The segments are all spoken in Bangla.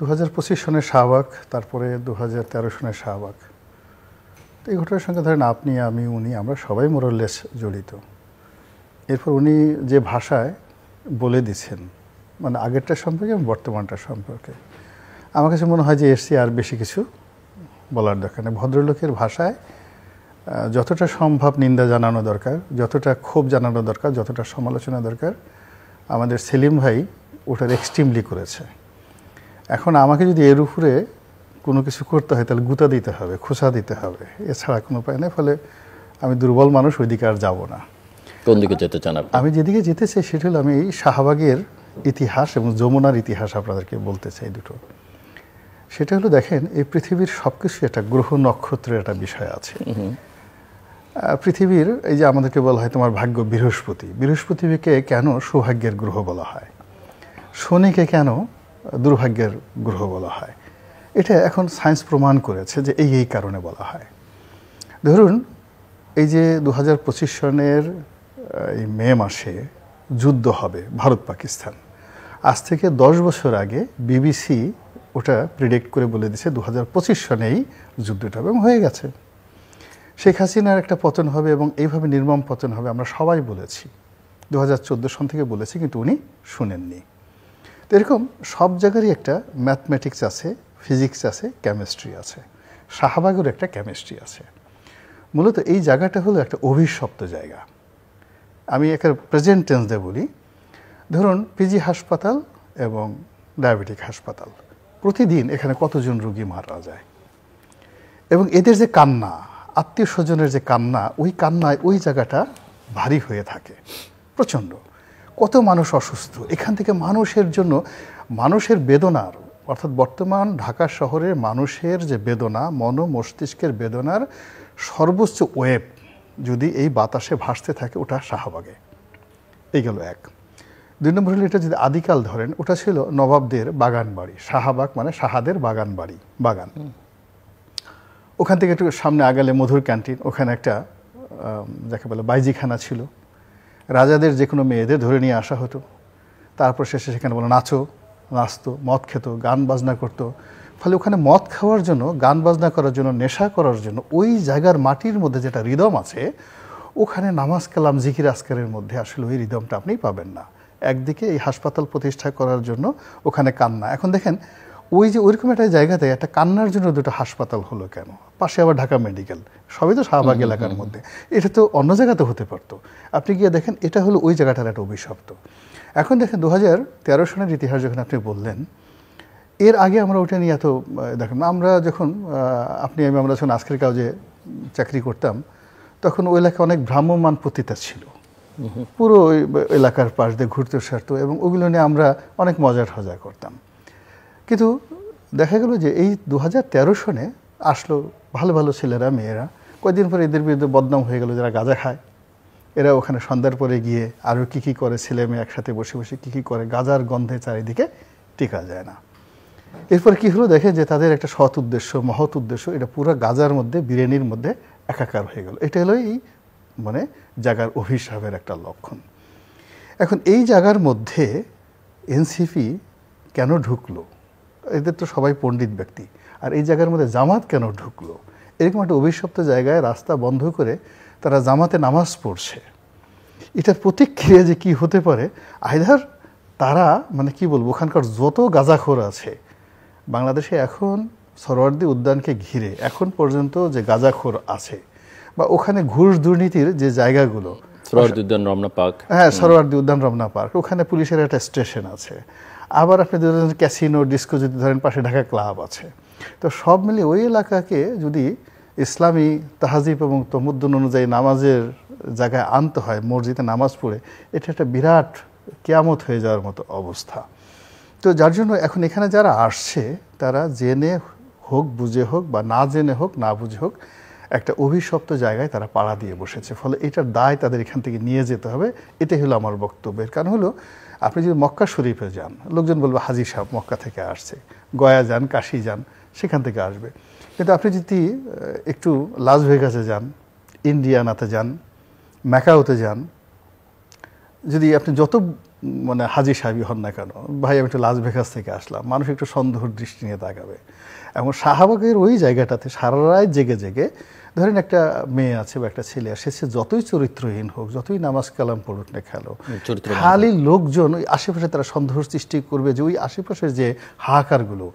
2025 সনের শাহবাগ, তারপরে 2013 সনের শাহবাগ। তো এই ঘটনার সঙ্গে ধরেন আপনি, আমি, উনি, আমরা সবাই মোরলেস জড়িত। এরপর উনি যে ভাষায় বলে দিচ্ছেন, মানে আগেরটার সম্পর্কে এবং বর্তমানটার সম্পর্কে, আমার কাছে মনে হয় যে এর চেয়ে আর বেশি কিছু বলার দরকার নেই। ভদ্রলোকের ভাষায় যতটা সম্ভব নিন্দা জানানো দরকার, যতটা ক্ষোভ জানানো দরকার, যতটা সমালোচনা দরকার, আমাদের সেলিম ভাই ওটার এক্সট্রিমলি করেছে। এখন আমাকে যদি এর উপরে কোনো কিছু করতে হয় তাহলে গুঁতা দিতে হবে, খোঁচা দিতে হবে, এছাড়া কোনো উপায় নেই। ফলে আমি দুর্বল মানুষ, ওই দিকে আর যাবো না। কোন দিকে যেতে চান আপনি? আমি যেদিকে যেতে চাই সেটা হলো আমি এই শাহবাগের ইতিহাস এবং যমুনার ইতিহাস আপনাদেরকে বলতে চাই দুটো। সেটা হলো দেখেন, এই পৃথিবীর সব কিছু একটা গ্রহ নক্ষত্রের একটা বিষয় আছে। পৃথিবীর এই যে আমাদেরকে বলা হয় তোমার ভাগ্য বৃহস্পতি, বৃহস্পতিকে কেন সৌভাগ্যের গ্রহ বলা হয়, শনিকে কেন দুর্ভাগ্যের গ্রহ বলা হয়, এটা এখন সায়েন্স প্রমাণ করেছে যে এই কারণে বলা হয়। ধরুন এই যে 2025 সনের এই মে মাসে যুদ্ধ হবে ভারত পাকিস্তান, আজ থেকে 10 বছর আগে বিবিসি ওটা প্রিডিক্ট করে বলে দিয়েছে 2025 সনেই যুদ্ধটা হবে, এবং হয়ে গেছে। শেখ হাসিনার একটা পতন হবে এবং এইভাবে নির্মম পতন হবে আমরা সবাই বলেছি, 2014 সন থেকে বলেছি, কিন্তু উনি শুনেননি। তো এরকম সব জায়গারই একটা ম্যাথমেটিক্স আছে, ফিজিক্স আছে, কেমিস্ট্রি আছে। শাহবাগের একটা কেমিস্ট্রি আছে। মূলত এই জায়গাটা হলো একটা অভিশপ্ত জায়গা। আমি একটা প্রেজেন্ট টেন্স দিয়ে বলি, ধরুন পিজি হাসপাতাল এবং ডায়াবেটিক হাসপাতাল, প্রতিদিন এখানে কতজন রোগী মারা যায়, এবং এদের যে কান্না, আত্মীয় স্বজনের যে কান্না, ওই কান্নায় ওই জায়গাটা ভারী হয়ে থাকে প্রচণ্ড। কত মানুষ অসুস্থ, এখান থেকে মানুষের জন্য, মানুষের বেদনার, অর্থাৎ বর্তমান ঢাকা শহরের মানুষের যে বেদনা, মন মস্তিষ্কের বেদনার সর্বোচ্চ ওয়েব যদি এই বাতাসে ভাসতে থাকে, ওটা শাহবাগে। এই গেল এক। 2 নম্বর হলো, এটা যদি আদিকাল ধরেন, ওটা ছিল নবাবদের বাগান বাড়ি। শাহবাগ মানে শাহাদের বাগান বাড়ি, বাগান। ওখান থেকে একটু সামনে আগালে মধুর ক্যান্টিন, ওখানে একটা যাকে বলে বাইজিখানা ছিল। রাজাদের যে কোনো মেয়েদের ধরে নিয়ে আসা হতো, তারপর শেষে সেখানে বলে নাচতো, মদ খেত, গান বাজনা করতো। ফলে ওখানে মদ খাওয়ার জন্য, গান বাজনা করার জন্য, নেশা করার জন্য, ওই জায়গার মাটির মধ্যে যেটা রিদম আছে, ওখানে নামাজ কালাম জিকির আজকারের মধ্যে আসলে ওই রিদমটা আপনি পাবেন না। একদিকে এই হাসপাতাল প্রতিষ্ঠা করার জন্য ওখানে কান্না। এখন দেখেন ওই যে ওইরকম একটা জায়গাতে একটা কান্নার জন্য দুটো হাসপাতাল হলো কেন? পাশে আবার ঢাকা মেডিকেল, সবই তো শাহবাগ এলাকার মধ্যে। এটা তো অন্য জায়গাতে হতে পারতো। আপনি গিয়ে দেখেন, এটা হলো ওই জায়গাটার একটা অভিশপ্ত। এখন দেখেন 2013 সনের ইতিহাস যখন আপনি বললেন, এর আগে আমরা ওটা নিয়ে এত দেখেন, আমরা যখন আমরা যখন আজকের কাজে চাকরি করতাম, তখন ওই এলাকায় অনেক ভ্রাম্যমান পতিতা ছিল, পুরো ওই এলাকার পাশ দিয়ে ঘুরতে সারতো, এবং ওগুলো নিয়ে আমরা অনেক মজা ঠজা করতাম। কিন্তু দেখা গেল যে এই 2013 সনে আসলো ভালো ভালো ছেলেরা, মেয়েরা, কয়েকদিন পরে এদের বিরুদ্ধে বদনাম হয়ে গেল, যারা গাঁজা খায়। এরা ওখানে সন্ধ্যার পরে গিয়ে আরও কী করে, ছেলে মেয়ে একসাথে বসে বসে কী করে, গাঁজার গন্ধে চারিদিকে টিকা যায় না। এরপর কি হলো, দেখে যে তাদের একটা সৎ উদ্দেশ্য, মহৎ উদ্দেশ্য, এটা পুরো গাঁজার মধ্যে, বিরিয়ানির মধ্যে একাকার হয়ে গেল। এটা হলো এই মানে জায়গার অভিশাপের একটা লক্ষণ। এখন এই জায়গার মধ্যে এনসিপি কেন ঢুকলো? এদের তো সবাই পণ্ডিত ব্যক্তি, আর এই জায়গার মধ্যে জামাত কেন ঢুকলো? এরকম একটা অভিশপ্ত জায়গায় রাস্তা বন্ধ করে তারা জামাতে নামাজ পড়ছে। এটার প্রতিক্রিয়া যে কি হতে পারে, আইদার তারা মানে কি বলবো, ওখানকার যত গাঁজাখোর আছে বাংলাদেশে এখন, সরোয়ার্দী উদ্যানকে ঘিরে এখন পর্যন্ত যে গাঁজাখোর আছে, বা ওখানে ঘুষ দুর্নীতির যে জায়গাগুলো, সরোয়ার্দী উদ্যান, রমনা পার্ক, হ্যাঁ সরোয়ার্দী উদ্যান, রমনা পার্ক, ওখানে পুলিশের একটা স্টেশন আছে। আবার আপনি ক্যাসিনো, ডিস্কো যদি ধরেন, পাশে ঢাকা ক্লাব আছে। তো সব মিলিয়ে ওই এলাকাকে যদি ইসলামী তাহাজিব এবং তমুদ্দুন অনুযায়ী নামাজের জায়গায় আনতে হয়, মসজিদে নামাজ পড়ে, এটা একটা বিরাট কিয়ামত হয়ে যাওয়ার মতো অবস্থা। তো যার জন্য এখন এখানে যারা আসছে, তারা জেনে হোক, বুঝে হোক, বা না জেনে হোক, না বুঝে হোক, একটা অভিশপ্ত জায়গায় তারা পাড়া দিয়ে বসেছে। ফলে এটার দায় তাদের এখান থেকে নিয়ে যেতে হবে। এটাই হলো আমার বক্তব্যের কারণ। হলো আপনি যদি মক্কা শরীফে যান, লোকজন বলবে হাজি সাহেব মক্কা থেকে আসছে, গয়া যান, কাশি যান, সেখান থেকে আসবে। কিন্তু আপনি যদি একটু লাস ভেগাসে যান, ইন্ডিয়ানাতে যান, ম্যাকাওতে যান, যদি আপনি যত মানে হাজি সাহেবই হন না কেন, ভাই আমি একটু লাস ভেগাস থেকে আসলাম, মানুষ একটু সন্দেহ দৃষ্টি নিয়ে তাকাবে। এবং শাহবাগের ওই জায়গাটাতে সারা রাত জেগে জেগে, ধরেন একটা মেয়ে আছে বা একটা ছেলে আসে, সে যতই চরিত্রহীন হোক, যতই নামাজ কালাম পড়ুক না খেলো, খালি লোকজন ওই আশেপাশে তারা সন্দেহ সৃষ্টি করবে যে ওই আশেপাশের যে হাহাকারগুলো,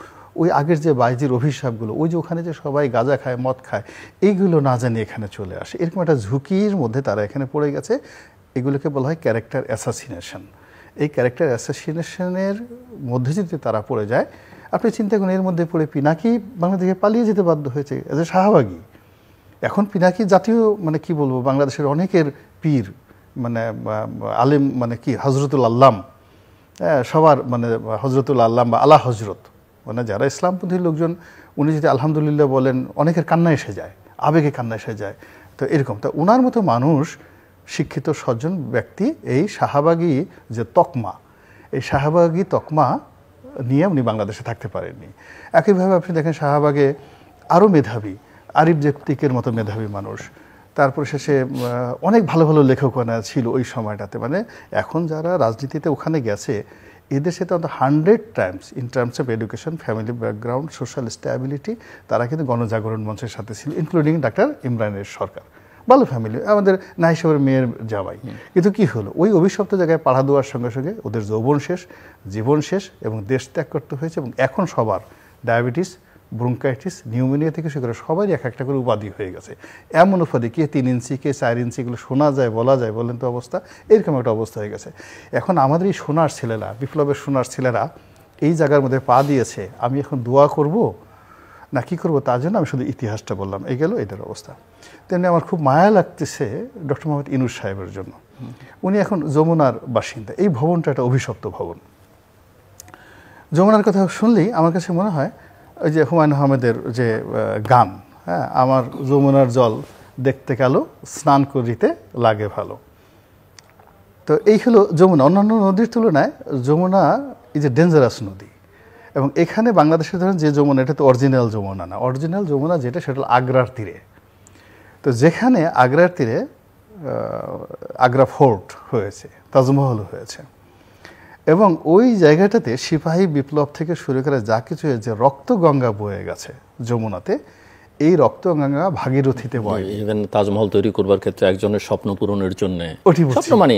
ওই আগের যে বাইজির অভিশাপগুলো, ওই যে ওখানে যে সবাই গাঁজা খায়, মদ খায়, এইগুলো না জানি এখানে চলে আসে। এরকম একটা ঝুঁকির মধ্যে তারা এখানে পড়ে গেছে। এগুলোকে বলা হয় ক্যারেক্টার অ্যাসাসিনেশন। এই ক্যারেক্টার অ্যাসাসিনেশনের মধ্যে যদি তারা পড়ে যায়, আপনি চিন্তা করেন এর মধ্যে পড়ে পিনাকি বাংলাদেশে পালিয়ে যেতে বাধ্য হয়েছে এজ এ শাহবাগী। এখন পিনাকি জাতীয় মানে কি বলবো, বাংলাদেশের অনেকের পীর, মানে আলেম, মানে কি হজরতুল আল্লাম, সবার মানে হজরতুল আল্লাম বা আলা হজরত, মানে যারা ইসলামপন্থী লোকজন, উনি যদি আলহামদুলিল্লাহ বলেন, অনেকের কান্না এসে যায়, আবেগে কান্না এসে যায়। তো এরকম, তো ওনার মতো মানুষ, শিক্ষিত সজ্জন ব্যক্তি, এই শাহবাগী যে তকমা, এই শাহবাগী তকমা নিয়ে উনি বাংলাদেশে থাকতে পারেননি। একইভাবে আপনি দেখেন শাহবাগে আরও মেধাবী, আরিফ জেফতিকের মতো মেধাবী মানুষ, তারপর শেষে অনেক ভালো ভালো লেখকনা ছিল ওই সময়টাতে। মানে এখন যারা রাজনীতিতে ওখানে গেছে, এদেশে তো 100 Times in terms of education, family background, social stability, তারা কিন্তু গণজাগরণ মঞ্চের সাথে ছিল, ইনক্লুডিং ডাক্তার ইমরানের সরকার। ভালো ফ্যামিলি, আমাদের নাই সাহেবের মেয়ের জামাই। কিন্তু কি হলো, ওই অভিশপ্ত জায়গায় পাড়া দেওয়ার সঙ্গে সঙ্গে ওদের যৌবন শেষ, জীবন শেষ, এবং দেশ ত্যাগ করতে হয়েছে। এবং এখন সবার ডায়াবেটিস, ব্রঙ্কাইটিস, নিউমোনিয়া থেকে শুরু করে সবারই এক একটা করে উপাধি হয়ে গেছে। এমন উপাধি, কে 3 ইঞ্চি, কে 4 ইঞ্চি, এগুলো শোনা যায়, বলা যায়, বলেন তো অবস্থা, এরকম একটা অবস্থা হয়ে গেছে। এখন আমাদের এই সোনার ছেলেরা, বিপ্লবের সোনার ছেলেরা এই জায়গার মধ্যে পা দিয়েছে। আমি এখন দোয়া করব না কি করবো, তার জন্য আমি শুধু ইতিহাসটা বললাম, এই গেল এদের অবস্থা। তেমনি আমার খুব মায়া লাগতেছে ডক্টর মোহাম্মদ ইউনূস সাহেবের জন্য। উনি এখন যমুনার বাসিন্দা। এই ভবনটা একটা অভিশপ্ত ভবন। যমুনার কথা শুনলেই আমার কাছে মনে হয় ওই যে হুমায়ুন আহমেদের যে গান, হ্যাঁ, আমার যমুনার জল দেখতে কালো, স্নান করিতে লাগে ভালো। তো এই হলো যমুনা। অন্যান্য নদীর তুলনায় যমুনা ইজ এ ডেঞ্জারাস নদী। এবং এখানে বাংলাদেশে ধরেন যে যমুনা, এটা তো অরিজিনাল যমুনা না। অরিজিনাল যমুনা যেটা, সেটা হলো আগ্রার তীরে। তো যেখানে আগ্রার তীরে আগ্রা ফোর্ট হয়েছে, তাজমহল হয়েছে, এবং ওই জায়গাটাতে সিপাহী বিপ্লব থেকে শুরু করে যা কিছু হয়েছে, রক্তগঙ্গা বয়ে গেছে যমুনাতে। এই রক্তগঙ্গা ভাগীরথীতে বয়। ইভেন তাজমহল তৈরি করবার ক্ষেত্রে একজনের স্বপ্ন পূরণের জন্য, স্বপ্ন মানে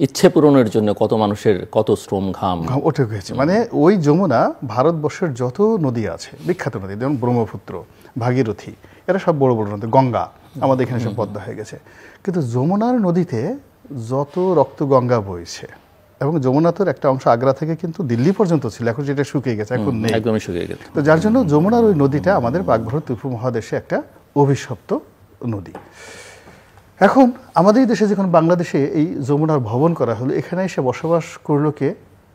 ইচ্ছে পূরণের জন্য কত মানুষের কত শ্রম ঘাম ওঠে গেছে। মানে ওই যমুনা ভারতবর্ষের যত নদী আছে, বিখ্যাত নদী, যেমন ব্রহ্মপুত্র, ভাগীরথী, এরা সব বড় বড় নদী, গঙ্গা আমাদের এখানে সব পদ্মা হয়ে গেছে। কিন্তু যমুনার নদীতে যত রক্তগঙ্গা বইছে, এবং যমুনা তোর একটা অংশ আগ্রা থেকে কিন্তু দিল্লি পর্যন্ত ছিল, এখন যেটা শুকিয়ে গেছে, এখন নেই, একদমই শুকিয়ে গেছে। তো যার জন্য যমুনার ওই নদীটা আমাদের পাক ভারত উপমহাদেশে একটা অভিশপ্ত নদী। এখন আমাদের দেশে যখন বাংলাদেশে এই যমুনার ভবন করা হলো, এখানে এসে বসবাস করলো কে?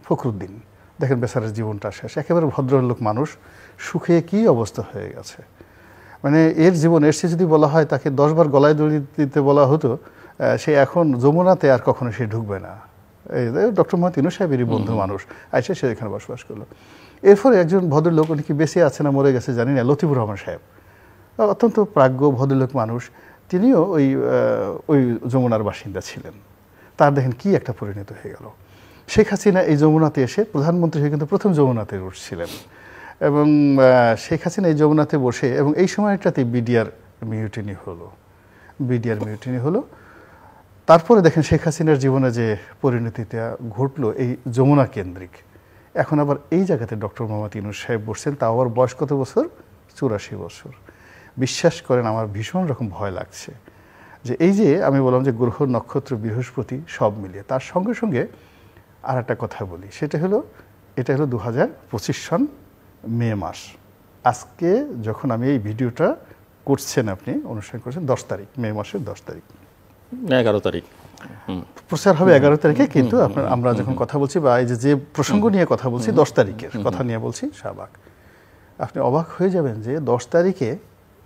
ফখরুদ্দিন। দেখেন বেচারার জীবনটা শেষ। একেবারে ভদ্রলোক মানুষ, সুখে কি অবস্থা হয়ে গেছে। মানে এর জীবন, এর সে যদি বলা হয় তাকে 10 বার গলায় দড়ি দিতে বলা হতো, সে এখন যমুনাতে আর কখনো সে ঢুকবে না। এই ডক্টর মোহাম্মদ ইউনূস সাহেবেরই বন্ধু মানুষ, আইসে সে এখানে বসবাস করলো। এরপরে একজন ভদ্রলোক, উনি কি বেঁচে আছে না মরে গেছে জানি না, লতিফুর রহমান সাহেব, অত্যন্ত প্রাজ্ঞ ভদ্রলোক মানুষ, তিনিও ওই যমুনার বাসিন্দা ছিলেন। তার দেখেন কি একটা পরিণত হয়ে গেল। শেখ হাসিনা এই যমুনাতে এসে প্রধানমন্ত্রী হয়ে কিন্তু প্রথম যমুনাতে উঠছিলেন, এবং শেখ হাসিনা এই যমুনাতে বসে, এবং এই সময়টাতে বিডিআর মিউটিনি হলো। তারপরে দেখেন শেখ হাসিনার জীবনে যে পরিণতিটা ঘটলো এই যমুনা কেন্দ্রিক। এখন আবার এই জায়গাতে ডক্টর মোহাম্মদ ইউনূস সাহেব বসছেন, তাও আবার বয়স কত বছর? 84 বছর। বিশ্বাস করেন আমার ভীষণ রকম ভয় লাগছে যে এই যে আমি বললাম যে গ্রহ নক্ষত্র বৃহস্পতি সব মিলিয়ে, তার সঙ্গে সঙ্গে আর একটা কথা বলি, সেটা হলো এটা হলো 2025 সন মে মাস। আজকে যখন আমি এই ভিডিওটা করছেন, আপনি অনুষ্ঠান করছেন 10 তারিখ, মে মাসের 10 তারিখ, 11 তারিখ প্রচার হবে 11 তারিখে। কিন্তু আমরা যখন কথা বলছি, বা এই যে প্রসঙ্গ নিয়ে কথা বলছি, 10 তারিখের কথা নিয়ে বলছি, শাহবাগ। আপনি অবাক হয়ে যাবেন যে 10 তারিখে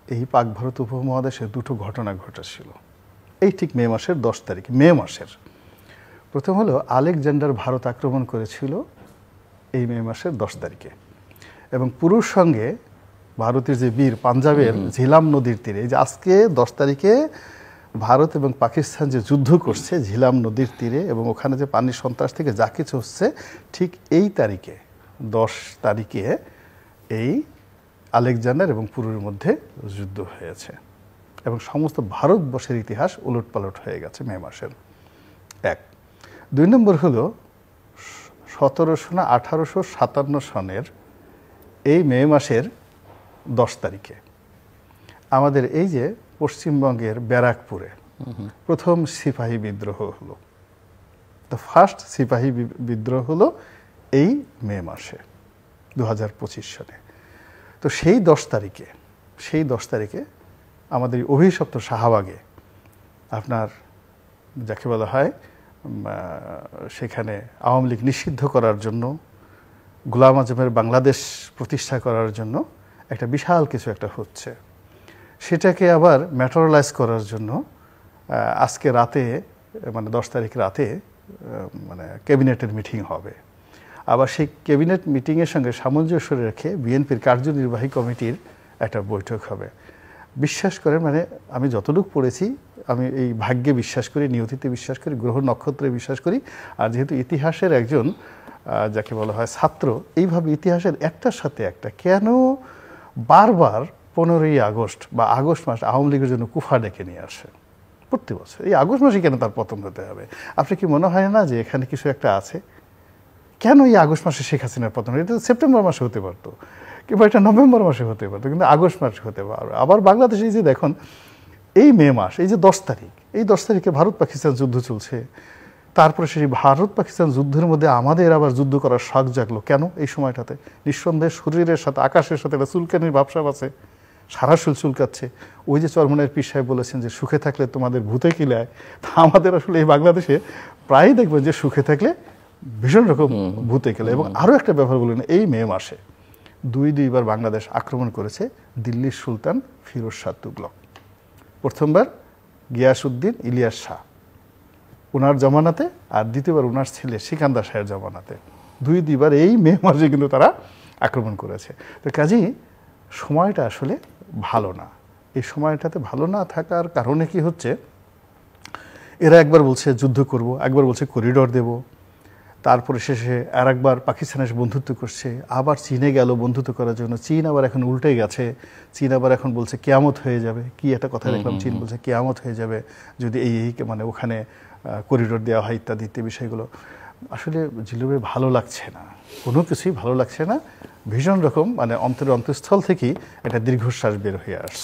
এই পাক ভারত উপমহাদেশে দুটো ঘটনা ঘটেছিল, এই ঠিক মে মাসের 10 তারিখ। মে মাসের প্রথম হলো আলেকজান্ডার ভারত আক্রমণ করেছিল এই মে মাসের 10 তারিখে, এবং পুরুষ সঙ্গে ভারতের যে বীর, পাঞ্জাবের ঝিলাম নদীর তীরে, এই যে আজকে 10 তারিখে ভারত এবং পাকিস্তান যে যুদ্ধ করছে ঝিলাম নদীর তীরে এবং ওখানে যে পানির সন্ত্রাস থেকে যা কিছু হচ্ছে, ঠিক এই তারিখে 10 তারিখে এই আলেকজান্ডার এবং পুরুর মধ্যে যুদ্ধ হয়েছে এবং সমস্ত ভারতবর্ষের ইতিহাস উলটপালট হয়ে গেছে মে মাসের। 1 2 নম্বর হলো 1700 না 1857 সনের এই মে মাসের 10 তারিখে আমাদের এই যে পশ্চিমবঙ্গের ব্যারাকপুরে প্রথম সিপাহী বিদ্রোহ হলো। দ্য ফার্স্ট সিপাহী বিদ্রোহ হলো এই মে মাসে 2025 সালে। তো সেই 10 তারিখে আমাদের অভিশপ্ত শাহবাগে আপনার যাকে বলা হয় সেখানে আওয়ামী লীগ নিষিদ্ধ করার জন্য, গোলাম আজমের বাংলাদেশ প্রতিষ্ঠা করার জন্য একটা বিশাল কিছু একটা হচ্ছে। সেটাকে আবার ম্যাটেরিয়ালাইজ করার জন্য আজকে রাতে মানে 10 তারিখ রাতে মানে ক্যাবিনেটের মিটিং হবে। আবার সেই ক্যাবিনেট মিটিংয়ের সঙ্গে সামঞ্জস্য রেখে বিএনপির কার্যনির্বাহী কমিটির একটা বৈঠক হবে। বিশ্বাস করেন, মানে আমি যতটুকু পড়েছি, আমি এই ভাগ্যে বিশ্বাস করি, নিয়তিতে বিশ্বাস করি, গ্রহ নক্ষত্রে বিশ্বাস করি। আর যেহেতু ইতিহাসের একজন যাকে বলা হয় ছাত্র, এইভাবে ইতিহাসের একটার সাথে একটা কেন বারবার 15ই আগস্ট বা আগস্ট মাস আওয়ামী লীগের জন্য কুফা ডেকে নিয়ে আসে প্রতি বছর। এই আগস্ট মাসে কেন তার পতন হতে হবে? আপনার কি মনে হয় না যে এখানে কিছু একটা আছে? কেন এই আগস্ট মাসে শেখ হাসিনার পতন? এটা সেপ্টেম্বর মাসে হতে পারতো, কিংবা এটা নভেম্বর মাসে হতে পারতো, কিন্তু আগস্ট মাসে হতে পারবে। আবার বাংলাদেশে এই যে দেখুন এই মে মাস, এই যে 10 তারিখ, এই 10 তারিখে ভারত পাকিস্তান যুদ্ধ চলছে। তারপরে সেই ভারত পাকিস্তান যুদ্ধের মধ্যে আমাদের আবার যুদ্ধ করার শখ জাগলো কেন এই সময়টাতে? নিঃসন্দেহে শরীরের সাথে আকাশের সাথে একটা চুলকানির ভাবসাব আছে, সারা শরীর চুলকাচ্ছে। ওই যে চরমনের পীর সাহেব বলেছেন যে সুখে থাকলে তোমাদের ভূতে কিলায়, তা আমাদের আসলে এই বাংলাদেশে প্রায়ই দেখবেন যে সুখে থাকলে ভীষণ রকম ভূতে কিলায়। এবং আরও একটা ব্যাপার বললেন, এই মে মাসে দুইবার বাংলাদেশ আক্রমণ করেছে দিল্লির সুলতান ফিরোজ শাহ তুগলক। প্রথমবার গিয়াসউদ্দিন ইলিয়াস শাহ ওনার জমানাতে, আর দ্বিতীয়বার ওনার ছেলে সিকান্দার শাহের জমানাতে। দুইবার এই মে মাসে কিন্তু তারা আক্রমণ করেছে। তো কাজেই সময়টা আসলে ভালো না। এই সময়টাতে ভালো না থাকার কারণে কি হচ্ছে, এরা একবার বলছে যুদ্ধ করব, একবার বলছে করিডোর দেব, তারপরে শেষে আর একবার পাকিস্তানের বন্ধুত্ব করছে, আবার চীনে গেল বন্ধুত্ব করার জন্য। চীন আবার এখন উল্টে গেছে, চীন আবার এখন বলছে কেয়ামত হয়ে যাবে। কি একটা কথা দেখলাম, চীন বলছে কেয়ামত হয়ে যাবে যদি এই মানে ওখানে করিডোর দেওয়া হয় ইত্যাদি ইত্যাদি বিষয়গুলো। আসলে জিলুবে ভালো লাগছে না, কোনো কিছুই ভালো লাগছে না। ভীষণ রকম মানে অন্তরের অন্তঃস্থল থেকেই একটা দীর্ঘশ্বাস বের হয়ে আসছে।